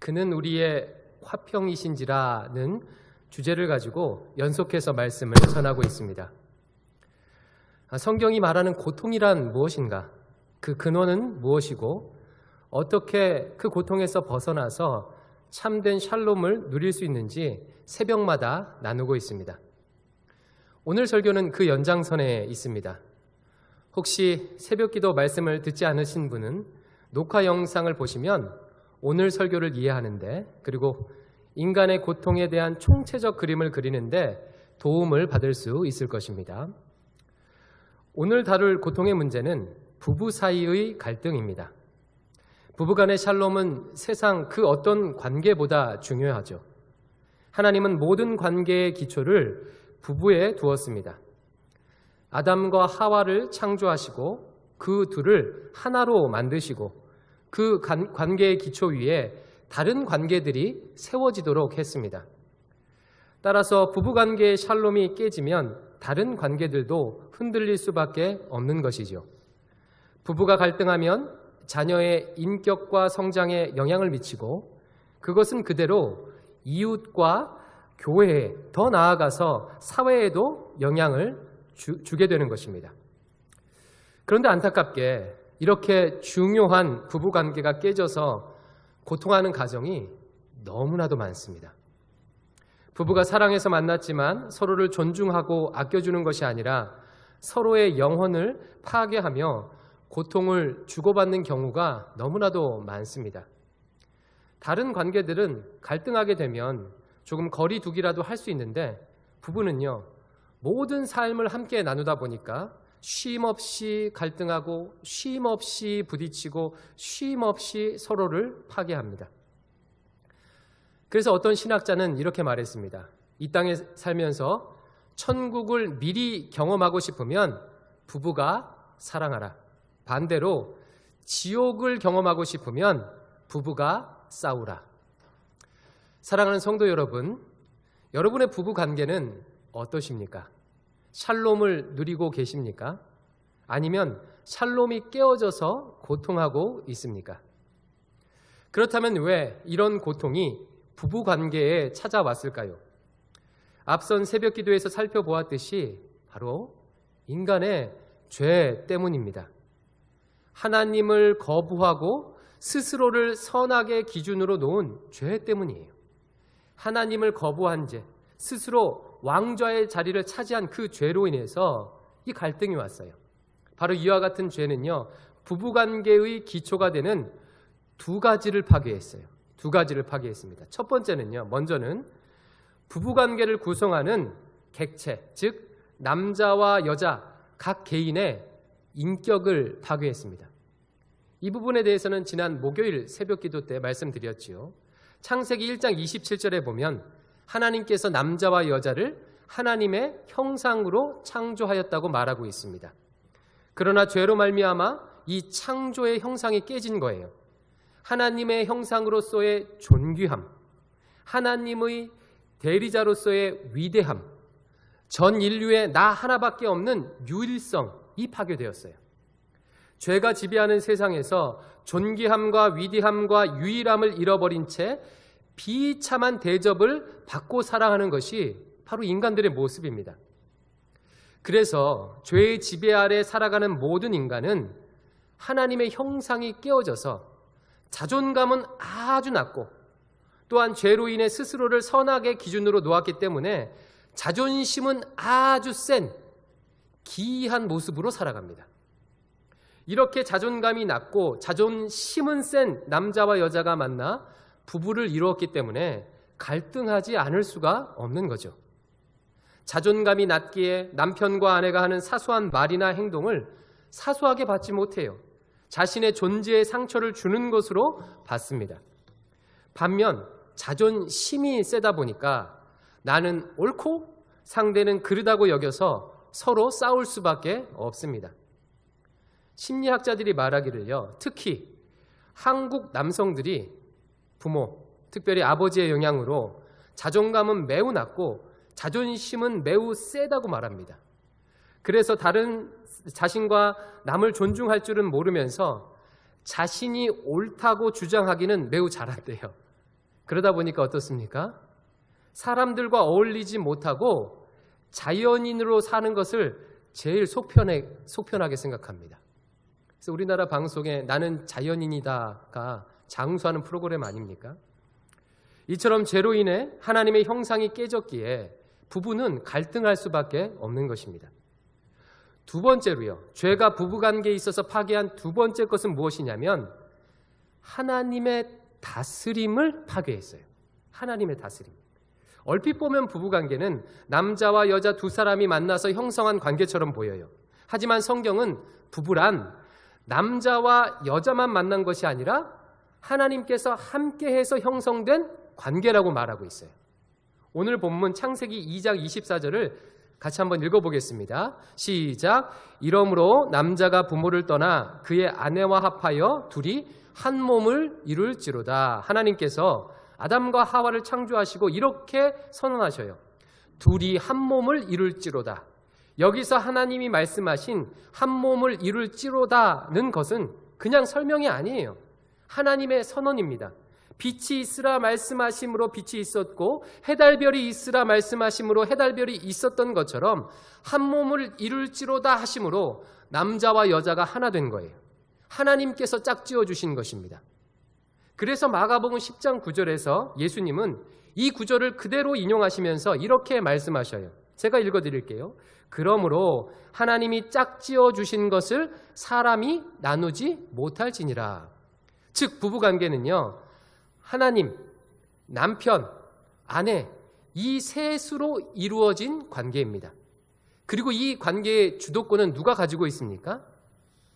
그는 우리의 화평이신지라는 주제를 가지고 연속해서 말씀을 전하고 있습니다. 성경이 말하는 고통이란 무엇인가? 그 근원은 무엇이고 어떻게 그 고통에서 벗어나서 참된 샬롬을 누릴 수 있는지 새벽마다 나누고 있습니다. 오늘 설교는 그 연장선에 있습니다. 혹시 새벽기도 말씀을 듣지 않으신 분은 녹화 영상을 보시면 오늘 설교를 이해하는데, 그리고 인간의 고통에 대한 총체적 그림을 그리는데 도움을 받을 수 있을 것입니다. 오늘 다룰 고통의 문제는 부부 사이의 갈등입니다. 부부간의 샬롬은 세상 그 어떤 관계보다 중요하죠. 하나님은 모든 관계의 기초를 부부에 두었습니다. 아담과 하와를 창조하시고 그 둘을 하나로 만드시고 그 관계의 기초 위에 다른 관계들이 세워지도록 했습니다. 따라서 부부관계의 샬롬이 깨지면 다른 관계들도 흔들릴 수밖에 없는 것이죠. 부부가 갈등하면 자녀의 인격과 성장에 영향을 미치고 그것은 그대로 이웃과 교회에, 더 나아가서 사회에도 영향을 주게 되는 것입니다. 그런데 안타깝게 이렇게 중요한 부부관계가 깨져서 고통하는 가정이 너무나도 많습니다. 부부가 사랑해서 만났지만 서로를 존중하고 아껴주는 것이 아니라 서로의 영혼을 파괴하며 고통을 주고받는 경우가 너무나도 많습니다. 다른 관계들은 갈등하게 되면 조금 거리 두기라도 할 수 있는데 부부는요, 모든 삶을 함께 나누다 보니까 쉼없이 갈등하고 쉼없이 부딪히고 쉼없이 서로를 파괴합니다. 그래서 어떤 신학자는 이렇게 말했습니다. 이 땅에 살면서 천국을 미리 경험하고 싶으면 부부가 사랑하라. 반대로 지옥을 경험하고 싶으면 부부가 싸우라. 사랑하는 성도 여러분, 여러분의 부부 관계는 어떠십니까? 샬롬을 누리고 계십니까? 아니면 샬롬이 깨어져서 고통하고 있습니까? 그렇다면 왜 이런 고통이 부부 관계에 찾아왔을까요? 앞선 새벽 기도에서 살펴보았듯이 바로 인간의 죄 때문입니다. 하나님을 거부하고 스스로를 선악의 기준으로 놓은 죄 때문이에요. 하나님을 거부한 죄, 스스로 왕좌의 자리를 차지한 그 죄로 인해서 이 갈등이 왔어요. 바로 이와 같은 죄는요, 부부관계의 기초가 되는 두 가지를 파괴했어요. 두 가지를 파괴했습니다. 첫 번째는요, 먼저는 부부관계를 구성하는 객체, 즉 남자와 여자 각 개인의 인격을 파괴했습니다. 이 부분에 대해서는 지난 목요일 새벽기도 때 말씀드렸지요. 창세기 1장 27절에 보면 하나님께서 남자와 여자를 하나님의 형상으로 창조하였다고 말하고 있습니다. 그러나 죄로 말미암아 이 창조의 형상이 깨진 거예요. 하나님의 형상으로서의 존귀함, 하나님의 대리자로서의 위대함, 전 인류에 나 하나밖에 없는 유일성이 파괴되었어요. 죄가 지배하는 세상에서 존귀함과 위대함과 유일함을 잃어버린 채 비참한 대접을 받고 살아가는 것이 바로 인간들의 모습입니다. 그래서 죄의 지배 아래 살아가는 모든 인간은 하나님의 형상이 깨어져서 자존감은 아주 낮고 또한 죄로 인해 스스로를 선악의 기준으로 놓았기 때문에 자존심은 아주 센 기이한 모습으로 살아갑니다. 이렇게 자존감이 낮고 자존심은 센 남자와 여자가 만나 부부를 이루었기 때문에 갈등하지 않을 수가 없는 거죠. 자존감이 낮기에 남편과 아내가 하는 사소한 말이나 행동을 사소하게 받지 못해요. 자신의 존재에 상처를 주는 것으로 받습니다. 반면 자존심이 세다 보니까 나는 옳고 상대는 그르다고 여겨서 서로 싸울 수밖에 없습니다. 심리학자들이 말하기를요, 특히 한국 남성들이 부모, 특별히 아버지의 영향으로 자존감은 매우 낮고 자존심은 매우 세다고 말합니다. 그래서 다른 자신과 남을 존중할 줄은 모르면서 자신이 옳다고 주장하기는 매우 잘한대요. 그러다 보니까 어떻습니까? 사람들과 어울리지 못하고 자연인으로 사는 것을 제일 속편하게 생각합니다. 그래서 우리나라 방송에 나는 자연인이다가 장수하는 프로그램 아닙니까? 이처럼 죄로 인해 하나님의 형상이 깨졌기에 부부는 갈등할 수밖에 없는 것입니다. 두 번째로요, 죄가 부부관계에 있어서 파괴한 두 번째 것은 무엇이냐면 하나님의 다스림을 파괴했어요. 하나님의 다스림. 얼핏 보면 부부관계는 남자와 여자 두 사람이 만나서 형성한 관계처럼 보여요. 하지만 성경은 부부란 남자와 여자만 만난 것이 아니라 하나님께서 함께해서 형성된 관계라고 말하고 있어요. 오늘 본문 창세기 2장 24절을 같이 한번 읽어보겠습니다. 시작. 이러므로 남자가 부모를 떠나 그의 아내와 합하여 둘이 한 몸을 이룰지로다. 하나님께서 아담과 하와를 창조하시고 이렇게 선언하셔요. 둘이 한 몸을 이룰지로다. 여기서 하나님이 말씀하신 한 몸을 이룰지로다는 것은 그냥 설명이 아니에요. 하나님의 선언입니다. 빛이 있으라 말씀하심으로 빛이 있었고 해달별이 있으라 말씀하심으로 해달별이 있었던 것처럼 한 몸을 이룰지로다 하심으로 남자와 여자가 하나 된 거예요. 하나님께서 짝지어 주신 것입니다. 그래서 마가복음 10장 9절에서 예수님은 이 구절을 그대로 인용하시면서 이렇게 말씀하셔요. 제가 읽어드릴게요. 그러므로 하나님이 짝지어 주신 것을 사람이 나누지 못할지니라. 즉 부부관계는요, 하나님, 남편, 아내 이 셋으로 이루어진 관계입니다. 그리고 이 관계의 주도권은 누가 가지고 있습니까?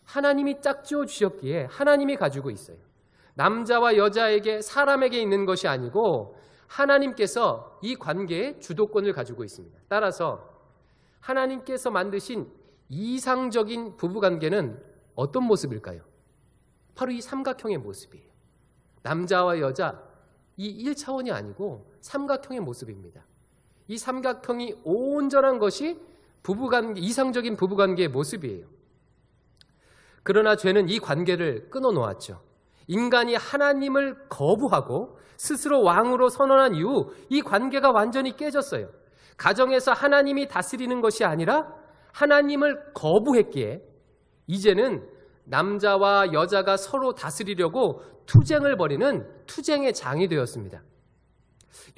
하나님이 짝지어 주셨기에 하나님이 가지고 있어요. 남자와 여자에게, 사람에게 있는 것이 아니고 하나님께서 이 관계의 주도권을 가지고 있습니다. 따라서 하나님께서 만드신 이상적인 부부관계는 어떤 모습일까요? 바로 이 삼각형의 모습이에요. 남자와 여자, 이 1차원이 아니고 삼각형의 모습입니다. 이 삼각형이 온전한 것이 부부관계, 이상적인 부부관계의 모습이에요. 그러나 죄는 이 관계를 끊어놓았죠. 인간이 하나님을 거부하고 스스로 왕으로 선언한 이후 이 관계가 완전히 깨졌어요. 가정에서 하나님이 다스리는 것이 아니라 하나님을 거부했기에 이제는 남자와 여자가 서로 다스리려고 투쟁을 벌이는 투쟁의 장이 되었습니다.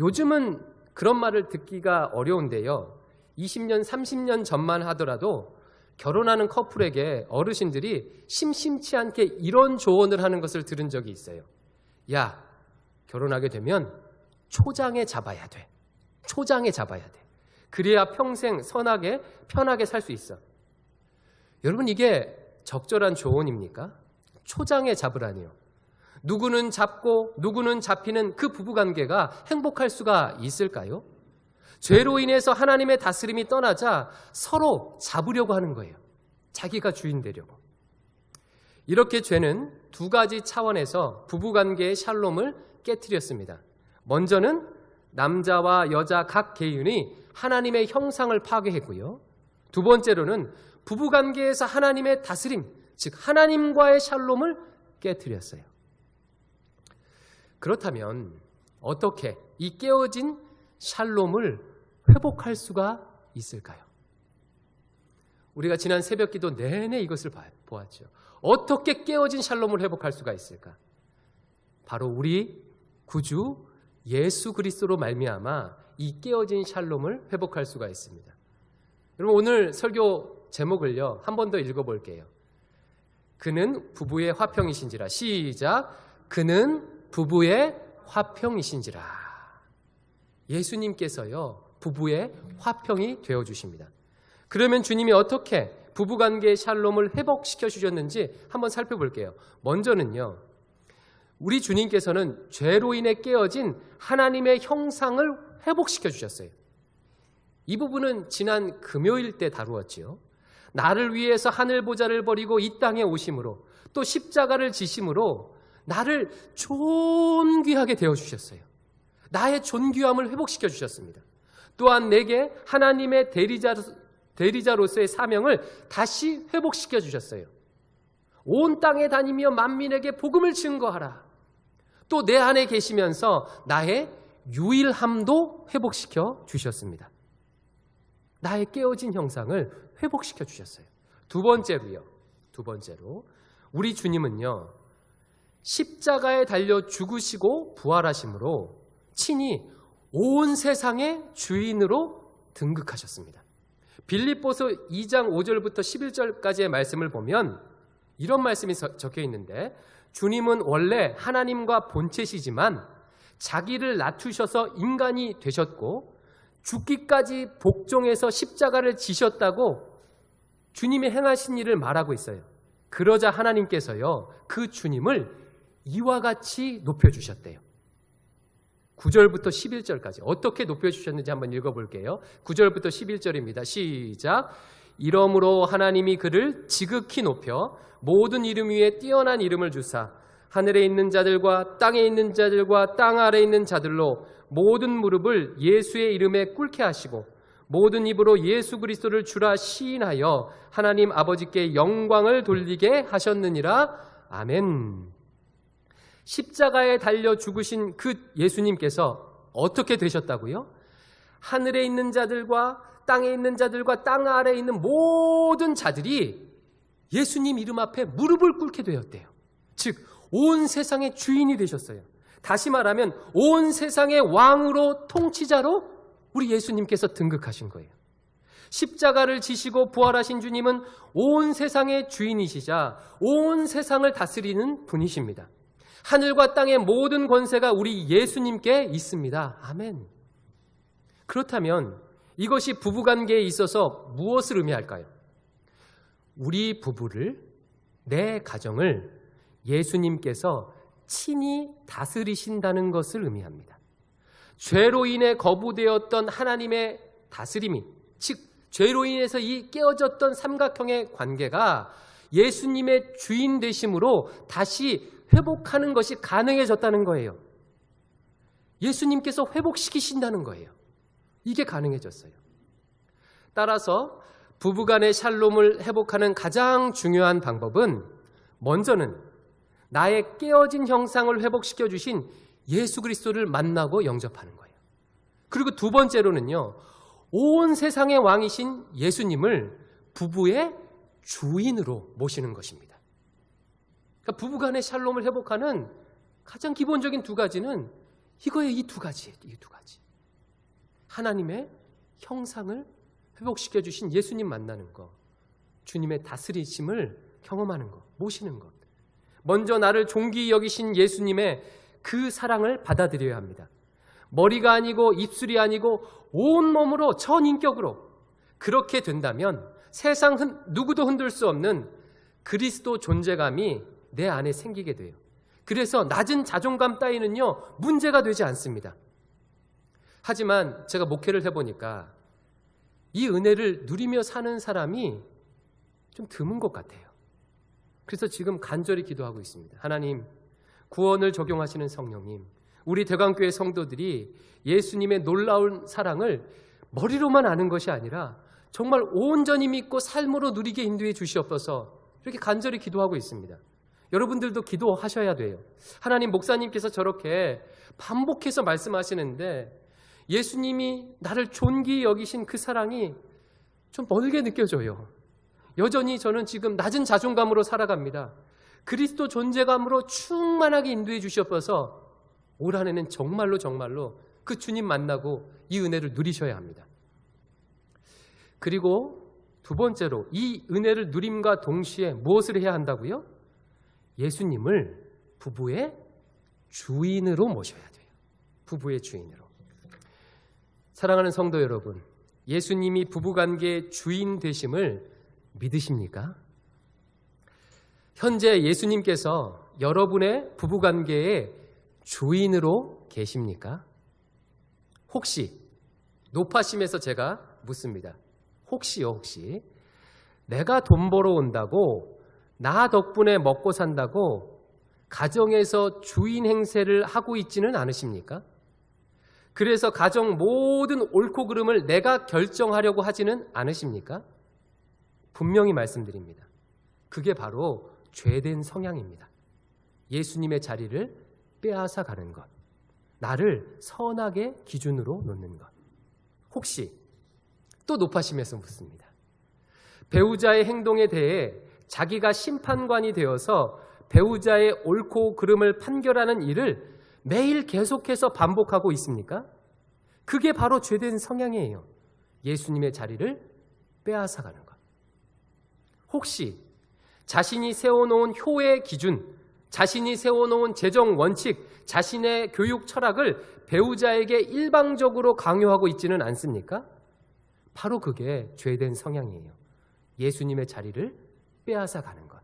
요즘은 그런 말을 듣기가 어려운데요. 20년, 30년 전만 하더라도 결혼하는 커플에게 어르신들이 심심치 않게 이런 조언을 하는 것을 들은 적이 있어요. 야, 결혼하게 되면 초장에 잡아야 돼. 초장에 잡아야 돼. 그래야 평생 선하게 편하게 살 수 있어. 여러분, 이게 적절한 조언입니까? 초장에 잡으라니요. 누구는 잡고 누구는 잡히는 그 부부관계가 행복할 수가 있을까요? 죄로 인해서 하나님의 다스림이 떠나자 서로 잡으려고 하는 거예요. 자기가 주인 되려고. 이렇게 죄는 두 가지 차원에서 부부관계의 샬롬을 깨트렸습니다. 먼저는 남자와 여자 각 개인이 하나님의 형상을 파괴했고요. 두 번째로는 부부관계에서 하나님의 다스림, 즉 하나님과의 샬롬을 깨트렸어요. 그렇다면 어떻게 이 깨어진 샬롬을 회복할 수가 있을까요? 우리가 지난 새벽기도 내내 이것을 보았죠. 어떻게 깨어진 샬롬을 회복할 수가 있을까? 바로 우리 구주 예수 그리스도로 말미암아 이 깨어진 샬롬을 회복할 수가 있습니다. 여러분, 오늘 설교 제목을요 한 번 더 읽어볼게요. 그는 부부의 화평이신지라. 시작. 그는 부부의 화평이신지라. 예수님께서요 부부의 화평이 되어주십니다. 그러면 주님이 어떻게 부부관계의 샬롬을 회복시켜 주셨는지 한번 살펴볼게요. 먼저는요, 우리 주님께서는 죄로 인해 깨어진 하나님의 형상을 회복시켜 주셨어요. 이 부분은 지난 금요일 때 다루었지요. 나를 위해서 하늘보좌를 버리고 이 땅에 오심으로 또 십자가를 지심으로 나를 존귀하게 되어주셨어요. 나의 존귀함을 회복시켜 주셨습니다. 또한 내게 하나님의 대리자로서의 사명을 다시 회복시켜 주셨어요. 온 땅에 다니며 만민에게 복음을 증거하라. 또 내 안에 계시면서 나의 유일함도 회복시켜 주셨습니다. 나의 깨어진 형상을 회복시켜 주셨어요. 두 번째로 우리 주님은요, 십자가에 달려 죽으시고 부활하심으로 친히 온 세상의 주인으로 등극하셨습니다. 빌립보서 2장 5절부터 11절까지의 말씀을 보면 이런 말씀이 적혀 있는데, 주님은 원래 하나님과 본체시지만 자기를 낮추셔서 인간이 되셨고 죽기까지 복종해서 십자가를 지셨다고 주님이 행하신 일을 말하고 있어요. 그러자 하나님께서요, 그 주님을 이와 같이 높여주셨대요. 9절부터 11절까지 어떻게 높여주셨는지 한번 읽어볼게요. 9절부터 11절입니다. 시작. 이러므로 하나님이 그를 지극히 높여 모든 이름 위에 뛰어난 이름을 주사 하늘에 있는 자들과 땅에 있는 자들과 땅 아래에 있는 자들로 모든 무릎을 예수의 이름에 꿇게 하시고 모든 입으로 예수 그리스도를 주라 시인하여 하나님 아버지께 영광을 돌리게 하셨느니라. 아멘. 십자가에 달려 죽으신 그 예수님께서 어떻게 되셨다고요? 하늘에 있는 자들과 땅에 있는 자들과 땅 아래에 있는 모든 자들이 예수님 이름 앞에 무릎을 꿇게 되었대요. 즉, 온 세상의 주인이 되셨어요. 다시 말하면 온 세상의 왕으로, 통치자로 우리 예수님께서 등극하신 거예요. 십자가를 지시고 부활하신 주님은 온 세상의 주인이시자 온 세상을 다스리는 분이십니다. 하늘과 땅의 모든 권세가 우리 예수님께 있습니다. 아멘. 그렇다면 이것이 부부관계에 있어서 무엇을 의미할까요? 우리 부부를, 내 가정을 예수님께서 친히 다스리신다는 것을 의미합니다. 죄로 인해 거부되었던 하나님의 다스림이, 즉 죄로 인해서 이 깨어졌던 삼각형의 관계가 예수님의 주인 되심으로 다시 회복하는 것이 가능해졌다는 거예요. 예수님께서 회복시키신다는 거예요. 이게 가능해졌어요. 따라서 부부간의 샬롬을 회복하는 가장 중요한 방법은 먼저는 나의 깨어진 형상을 회복시켜 주신 예수 그리스도를 만나고 영접하는 거예요. 그리고 두 번째로는요, 온 세상의 왕이신 예수님을 부부의 주인으로 모시는 것입니다. 그러니까 부부간의 샬롬을 회복하는 가장 기본적인 두 가지는 이거예요. 이 두 가지예요. 이 두 가지. 하나님의 형상을 회복시켜 주신 예수님 만나는 것, 주님의 다스리심을 경험하는 것, 모시는 것. 먼저 나를 존귀히 여기신 예수님의 그 사랑을 받아들여야 합니다. 머리가 아니고 입술이 아니고 온몸으로 전인격으로. 그렇게 된다면 세상 누구도 흔들 수 없는 그리스도 존재감이 내 안에 생기게 돼요. 그래서 낮은 자존감 따위는요, 문제가 되지 않습니다. 하지만 제가 목회를 해보니까 이 은혜를 누리며 사는 사람이 좀 드문 것 같아요. 그래서 지금 간절히 기도하고 있습니다. 하나님, 구원을 적용하시는 성령님, 우리 대광교회 성도들이 예수님의 놀라운 사랑을 머리로만 아는 것이 아니라 정말 온전히 믿고 삶으로 누리게 인도해 주시옵소서, 이렇게 간절히 기도하고 있습니다. 여러분들도 기도하셔야 돼요. 하나님, 목사님께서 저렇게 반복해서 말씀하시는데 예수님이 나를 존귀히 여기신 그 사랑이 좀 멀게 느껴져요. 여전히 저는 지금 낮은 자존감으로 살아갑니다. 그리스도 존재감으로 충만하게 인도해 주시옵소서, 올 한 해는 정말로 그 주님 만나고 이 은혜를 누리셔야 합니다. 그리고 두 번째로 이 은혜를 누림과 동시에 무엇을 해야 한다고요? 예수님을 부부의 주인으로 모셔야 돼요. 부부의 주인으로. 사랑하는 성도 여러분, 예수님이 부부관계의 주인 되심을 믿으십니까? 현재 예수님께서 여러분의 부부관계의 주인으로 계십니까? 혹시 높아심에서 제가 묻습니다. 혹시 내가 돈 벌어 온다고, 나 덕분에 먹고 산다고 가정에서 주인 행세를 하고 있지는 않으십니까? 그래서 가정 모든 옳고 그름을 내가 결정하려고 하지는 않으십니까? 분명히 말씀드립니다. 그게 바로 죄된 성향입니다. 예수님의 자리를 빼앗아 가는 것, 나를 선악의 기준으로 놓는 것. 혹시 또 높아심에서 묻습니다. 배우자의 행동에 대해 자기가 심판관이 되어서 배우자의 옳고 그름을 판결하는 일을 매일 계속해서 반복하고 있습니까? 그게 바로 죄된 성향이에요. 예수님의 자리를 빼앗아가는 것. 혹시 자신이 세워놓은 효의 기준, 자신이 세워놓은 재정 원칙, 자신의 교육 철학을 배우자에게 일방적으로 강요하고 있지는 않습니까? 바로 그게 죄된 성향이에요. 예수님의 자리를 빼앗아가는 것.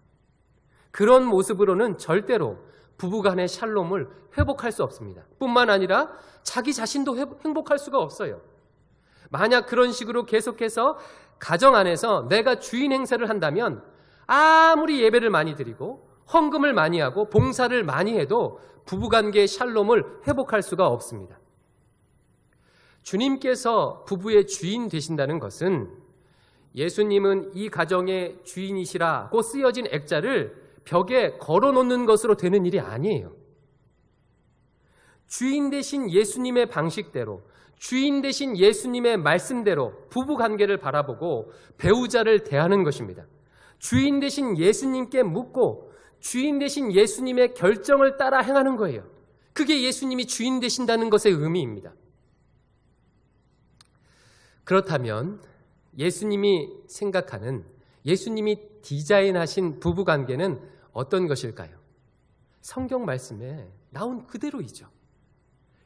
그런 모습으로는 절대로 부부간의 샬롬을 회복할 수 없습니다. 뿐만 아니라 자기 자신도 행복할 수가 없어요. 만약 그런 식으로 계속해서 가정 안에서 내가 주인 행세를 한다면 아무리 예배를 많이 드리고 헌금을 많이 하고 봉사를 많이 해도 부부관계의 샬롬을 회복할 수가 없습니다. 주님께서 부부의 주인 되신다는 것은 예수님은 이 가정의 주인이시라고 쓰여진 액자를 벽에 걸어놓는 것으로 되는 일이 아니에요. 주인 되신 예수님의 방식대로, 주인 되신 예수님의 말씀대로 부부관계를 바라보고 배우자를 대하는 것입니다. 주인 되신 예수님께 묻고 주인 되신 예수님의 결정을 따라 행하는 거예요. 그게 예수님이 주인 되신다는 것의 의미입니다. 그렇다면 예수님이 생각하는, 예수님이 디자인하신 부부관계는 어떤 것일까요? 성경 말씀에 나온 그대로이죠.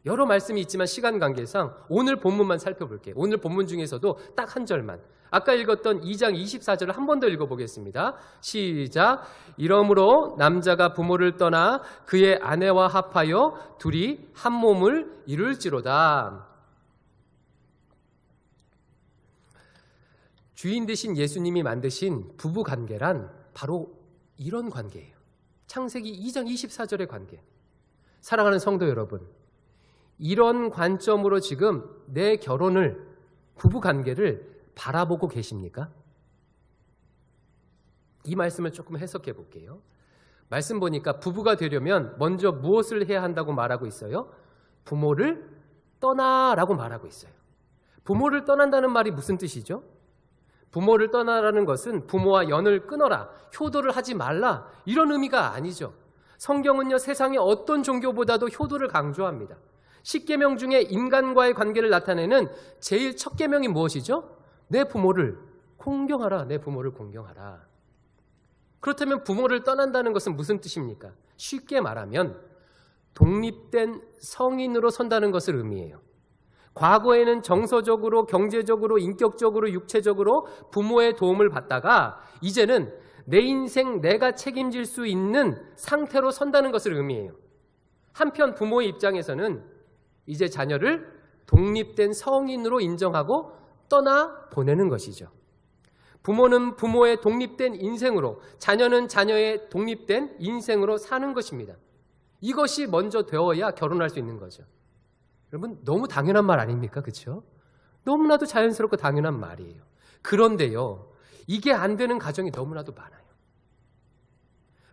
여러 말씀이 있지만 시간 관계상 오늘 본문만 살펴볼게요. 오늘 본문 중에서도 딱 한 절만, 아까 읽었던 2장 24절을 한 번 더 읽어보겠습니다. 시작. 이러므로 남자가 부모를 떠나 그의 아내와 합하여 둘이 한 몸을 이룰지로다. 주인 되신 예수님이 만드신 부부관계란 바로 이런 관계예요. 창세기 2장 24절의 관계. 사랑하는 성도 여러분, 이런 관점으로 지금 내 결혼을, 부부관계를 바라보고 계십니까? 이 말씀을 조금 해석해 볼게요. 말씀 보니까 부부가 되려면 먼저 무엇을 해야 한다고 말하고 있어요? 부모를 떠나라고 말하고 있어요. 부모를 떠난다는 말이 무슨 뜻이죠? 부모를 떠나라는 것은 부모와 연을 끊어라, 효도를 하지 말라, 이런 의미가 아니죠. 성경은요, 세상의 어떤 종교보다도 효도를 강조합니다. 10계명 중에 인간과의 관계를 나타내는 제일 첫 계명이 무엇이죠? 내 부모를 공경하라, 내 부모를 공경하라. 그렇다면 부모를 떠난다는 것은 무슨 뜻입니까? 쉽게 말하면 독립된 성인으로 선다는 것을 의미해요. 과거에는 정서적으로, 경제적으로, 인격적으로, 육체적으로 부모의 도움을 받다가 이제는 내 인생 내가 책임질 수 있는 상태로 선다는 것을 의미해요. 한편 부모의 입장에서는 이제 자녀를 독립된 성인으로 인정하고 떠나 보내는 것이죠. 부모는 부모의 독립된 인생으로, 자녀는 자녀의 독립된 인생으로 사는 것입니다. 이것이 먼저 되어야 결혼할 수 있는 거죠. 여러분, 너무 당연한 말 아닙니까? 그렇죠? 너무나도 자연스럽고 당연한 말이에요. 그런데요, 이게 안 되는 가정이 너무나도 많아요.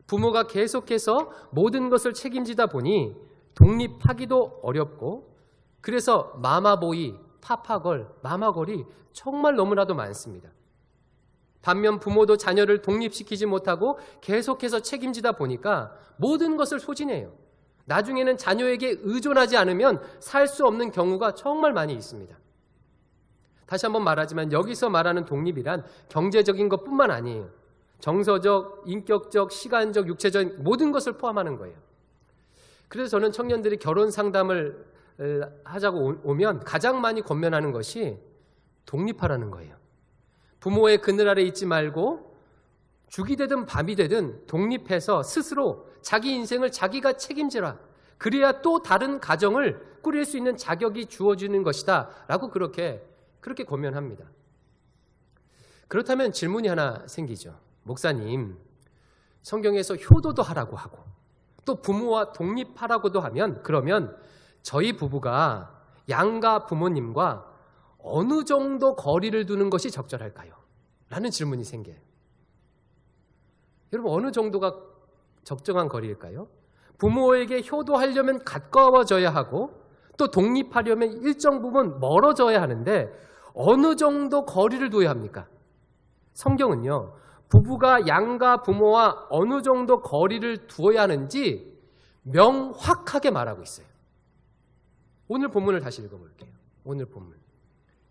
부모가 계속해서 모든 것을 책임지다 보니 독립하기도 어렵고, 그래서 마마보이, 파파걸, 마마걸이 정말 너무나도 많습니다. 반면 부모도 자녀를 독립시키지 못하고 계속해서 책임지다 보니까 모든 것을 소진해요. 나중에는 자녀에게 의존하지 않으면 살 수 없는 경우가 정말 많이 있습니다. 다시 한번 말하지만 여기서 말하는 독립이란 경제적인 것뿐만 아니에요. 정서적, 인격적, 시간적, 육체적 모든 것을 포함하는 거예요. 그래서 저는 청년들이 결혼 상담을 하자고 오면 가장 많이 권면하는 것이 독립하라는 거예요. 부모의 그늘 아래 있지 말고 죽이 되든 밤이 되든 독립해서 스스로 자기 인생을 자기가 책임지라. 그래야 또 다른 가정을 꾸릴 수 있는 자격이 주어지는 것이다 라고 그렇게 권면합니다. 그렇다면 질문이 하나 생기죠. 목사님, 성경에서 효도도 하라고 하고 또 부모와 독립하라고도 하면, 그러면 저희 부부가 양가 부모님과 어느 정도 거리를 두는 것이 적절할까요? 라는 질문이 생겨요. 여러분, 어느 정도가 적정한 거리일까요? 부모에게 효도하려면 가까워져야 하고 또 독립하려면 일정 부분 멀어져야 하는데 어느 정도 거리를 둬야 합니까? 성경은요, 부부가 양가 부모와 어느 정도 거리를 두어야 하는지 명확하게 말하고 있어요. 오늘 본문을 다시 읽어볼게요. 오늘 본문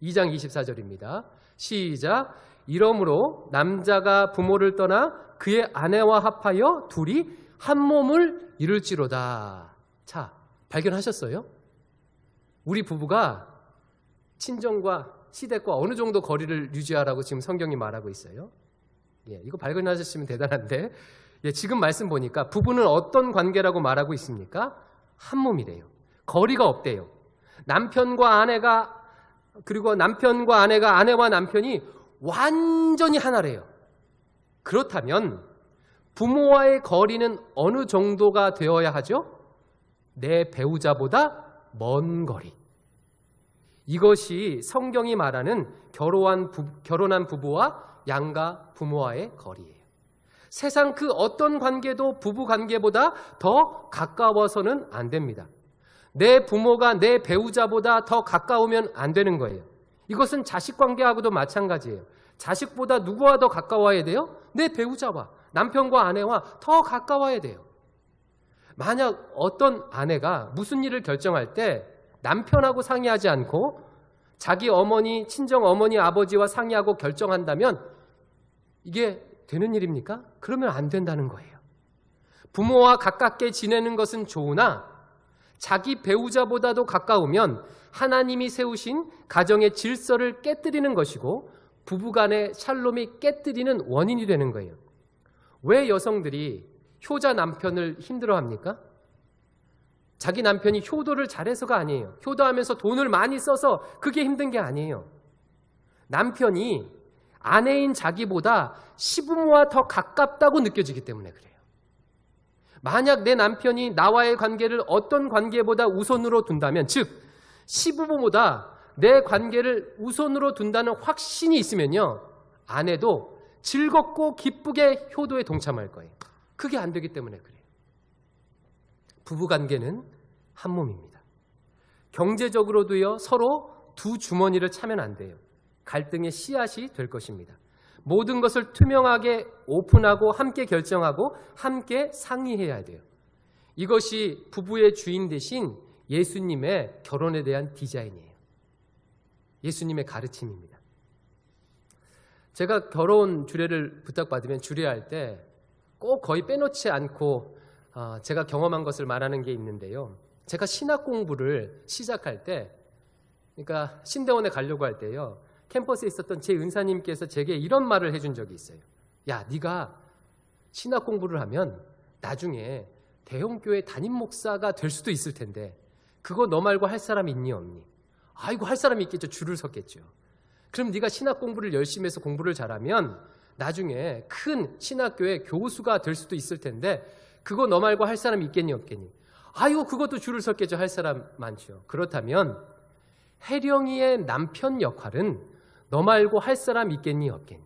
2장 24절입니다. 시작. 이러므로 남자가 부모를 떠나 그의 아내와 합하여 둘이 한 몸을 이룰지로다. 자, 발견하셨어요? 우리 부부가 친정과 시댁과 어느 정도 거리를 유지하라고 지금 성경이 말하고 있어요. 이거 발견하셨으면 대단한데, 지금 말씀 보니까 부부는 어떤 관계라고 말하고 있습니까? 한 몸이래요. 거리가 없대요. 남편과 아내가, 그리고 남편과 아내가, 아내와 남편이 완전히 하나래요. 그렇다면 부모와의 거리는 어느 정도가 되어야 하죠? 내 배우자보다 먼 거리. 이것이 성경이 말하는 결혼한 부부와 양가 부모와의 거리예요. 세상 그 어떤 관계도 부부 관계보다 더 가까워서는 안 됩니다. 내 부모가 내 배우자보다 더 가까우면 안 되는 거예요. 이것은 자식 관계하고도 마찬가지예요. 자식보다 누구와 더 가까워야 돼요? 내 배우자와, 남편과 아내와 더 가까워야 돼요. 만약 어떤 아내가 무슨 일을 결정할 때 남편하고 상의하지 않고 자기 어머니, 친정 어머니, 아버지와 상의하고 결정한다면 이게 되는 일입니까? 그러면 안 된다는 거예요. 부모와 가깝게 지내는 것은 좋으나 자기 배우자보다도 가까우면 하나님이 세우신 가정의 질서를 깨뜨리는 것이고 부부간의 샬롬이 깨뜨리는 원인이 되는 거예요. 왜 여성들이 효자 남편을 힘들어합니까? 자기 남편이 효도를 잘해서가 아니에요. 효도하면서 돈을 많이 써서 그게 힘든 게 아니에요. 남편이 아내인 자기보다 시부모와 더 가깝다고 느껴지기 때문에 그래요. 만약 내 남편이 나와의 관계를 어떤 관계보다 우선으로 둔다면, 즉 시부모보다 내 관계를 우선으로 둔다는 확신이 있으면요, 아내도 즐겁고 기쁘게 효도에 동참할 거예요. 그게 안 되기 때문에 그래요. 부부관계는 한 몸입니다. 경제적으로도요, 서로 두 주머니를 차면 안 돼요. 갈등의 씨앗이 될 것입니다. 모든 것을 투명하게 오픈하고 함께 결정하고 함께 상의해야 돼요. 이것이 부부의 주인 되신 예수님의 결혼에 대한 디자인이에요. 예수님의 가르침입니다. 제가 결혼 주례를 부탁받으면 주례할 때 꼭 거의 빼놓지 않고 제가 경험한 것을 말하는 게 있는데요. 제가 신학 공부를 시작할 때, 그러니까 신대원에 가려고 할 때요, 캠퍼스에 있었던 제 은사님께서 제게 이런 말을 해준 적이 있어요. 야, 네가 신학 공부를 하면 나중에 대형교회 담임 목사가 될 수도 있을 텐데 그거 너 말고 할 사람 있니 없니? 아이고, 할 사람이 있겠죠. 줄을 섰겠죠. 그럼 네가 신학 공부를 열심히 해서 공부를 잘하면 나중에 큰 신학교의 교수가 될 수도 있을 텐데 그거 너 말고 할 사람이 있겠니 없겠니? 아이고, 그것도 줄을 섰겠죠. 할 사람 많죠. 그렇다면 혜령이의 남편 역할은 너 말고 할 사람 있겠니 없겠니?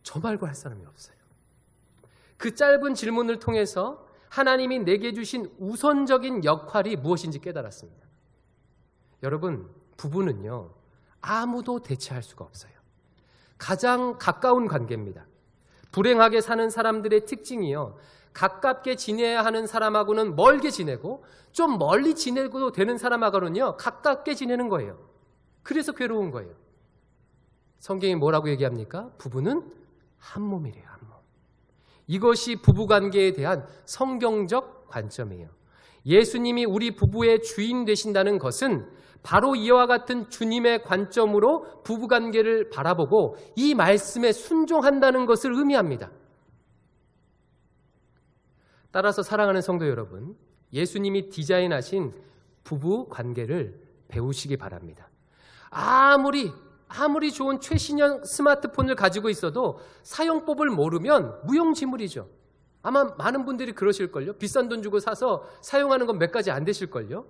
저 말고 할 사람이 없어요. 그 짧은 질문을 통해서 하나님이 내게 주신 우선적인 역할이 무엇인지 깨달았습니다. 여러분, 부부는요, 아무도 대체할 수가 없어요. 가장 가까운 관계입니다. 불행하게 사는 사람들의 특징이요, 가깝게 지내야 하는 사람하고는 멀게 지내고 좀 멀리 지내도 되는 사람하고는요, 가깝게 지내는 거예요. 그래서 괴로운 거예요. 성경이 뭐라고 얘기합니까? 부부는 한 몸이래요. 한 몸. 이것이 부부관계에 대한 성경적 관점이에요. 예수님이 우리 부부의 주인 되신다는 것은 바로 이와 같은 주님의 관점으로 부부관계를 바라보고 이 말씀에 순종한다는 것을 의미합니다. 따라서 사랑하는 성도 여러분, 예수님이 디자인하신 부부관계를 배우시기 바랍니다. 아무리 좋은 최신형 스마트폰을 가지고 있어도 사용법을 모르면 무용지물이죠. 아마 많은 분들이 그러실걸요. 비싼 돈 주고 사서 사용하는 건 몇 가지 안 되실걸요.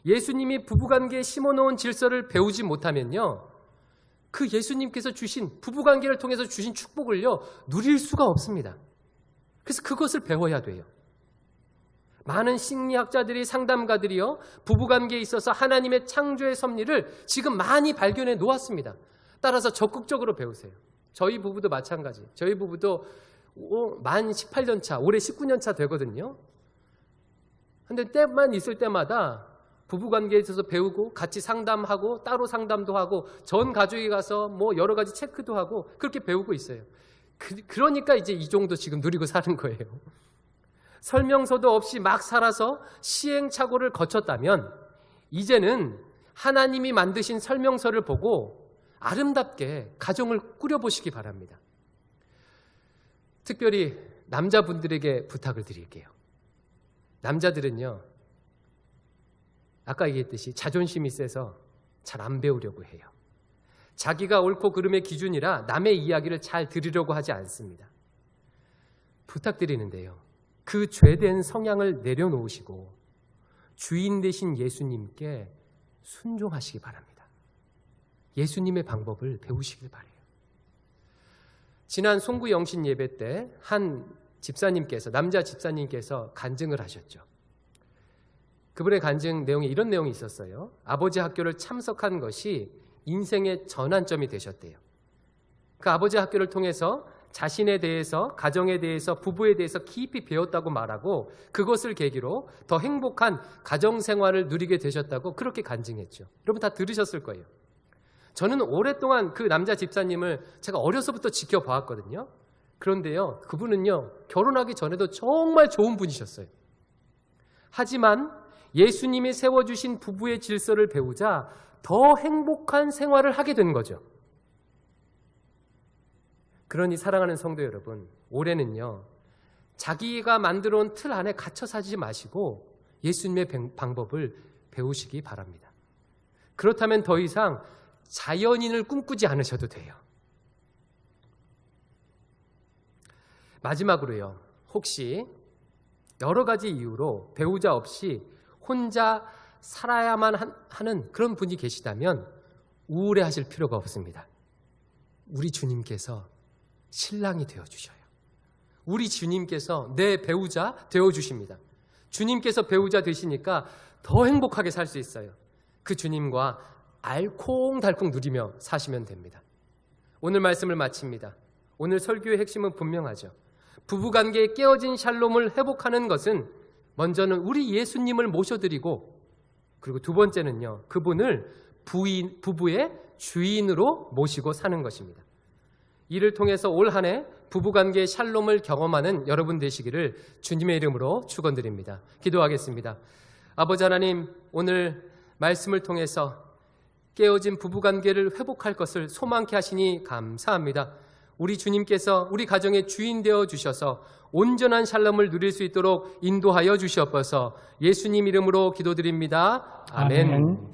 예수님이 부부관계에 심어놓은 질서를 배우지 못하면요, 그 예수님께서 주신 부부관계를 통해서 주신 축복을요, 누릴 수가 없습니다. 그래서 그것을 배워야 돼요. 많은 심리학자들이 상담가들이요 부부관계에 있어서 하나님의 창조의 섭리를 지금 많이 발견해 놓았습니다. 따라서 적극적으로 배우세요. 저희 부부도 마찬가지. 저희 부부도 만 18년 차, 올해 19년 차 되거든요. 근데 때만 있을 때마다 부부관계에 있어서 배우고 같이 상담하고 따로 상담도 하고 전 가족이 가서 뭐 여러 가지 체크도 하고 그렇게 배우고 있어요. 그러니까 이제 이 정도 지금 누리고 사는 거예요. 설명서도 없이 막 살아서 시행착오를 거쳤다면 이제는 하나님이 만드신 설명서를 보고 아름답게 가정을 꾸려보시기 바랍니다. 특별히 남자분들에게 부탁을 드릴게요. 남자들은요, 아까 얘기했듯이 자존심이 세서 잘 안 배우려고 해요. 자기가 옳고 그름의 기준이라 남의 이야기를 잘 들으려고 하지 않습니다. 부탁드리는데요, 그 죄된 성향을 내려놓으시고 주인 되신 예수님께 순종하시기 바랍니다. 예수님의 방법을 배우시길 바라요. 지난 송구 영신 예배 때 한 집사님께서, 남자 집사님께서 간증을 하셨죠. 그분의 간증 내용에 이런 내용이 있었어요. 아버지 학교를 참석한 것이 인생의 전환점이 되셨대요. 그 아버지 학교를 통해서 자신에 대해서, 가정에 대해서, 부부에 대해서 깊이 배웠다고 말하고 그것을 계기로 더 행복한 가정생활을 누리게 되셨다고 그렇게 간증했죠. 여러분 다 들으셨을 거예요. 저는 오랫동안 그 남자 집사님을 제가 어려서부터 지켜봐왔거든요. 그런데요, 그분은요, 결혼하기 전에도 정말 좋은 분이셨어요. 하지만 예수님이 세워주신 부부의 질서를 배우자 더 행복한 생활을 하게 된 거죠. 그러니 사랑하는 성도 여러분, 올해는요, 자기가 만들어 온 틀 안에 갇혀 살지 마시고 예수님의 방법을 배우시기 바랍니다. 그렇다면 더 이상 자연인을 꿈꾸지 않으셔도 돼요. 마지막으로요, 혹시 여러 가지 이유로 배우자 없이 혼자 살아야만 하는 그런 분이 계시다면 우울해하실 필요가 없습니다. 우리 주님께서 신랑이 되어주셔요. 우리 주님께서 내 배우자 되어주십니다. 주님께서 배우자 되시니까 더 행복하게 살 수 있어요. 그 주님과 알콩달콩 누리며 사시면 됩니다. 오늘 말씀을 마칩니다. 오늘 설교의 핵심은 분명하죠. 부부관계에 깨어진 샬롬을 회복하는 것은 먼저는 우리 예수님을 모셔드리고, 그리고 두 번째는요, 그분을 부부의 주인으로 모시고 사는 것입니다. 이를 통해서 올 한 해 부부관계의 샬롬을 경험하는 여러분 되시기를 주님의 이름으로 축원드립니다. 기도하겠습니다. 아버지 하나님, 오늘 말씀을 통해서 깨어진 부부관계를 회복할 것을 소망케 하시니 감사합니다. 우리 주님께서 우리 가정의 주인 되어 주셔서 온전한 샬롬을 누릴 수 있도록 인도하여 주시옵소서. 예수님 이름으로 기도드립니다. 아멘.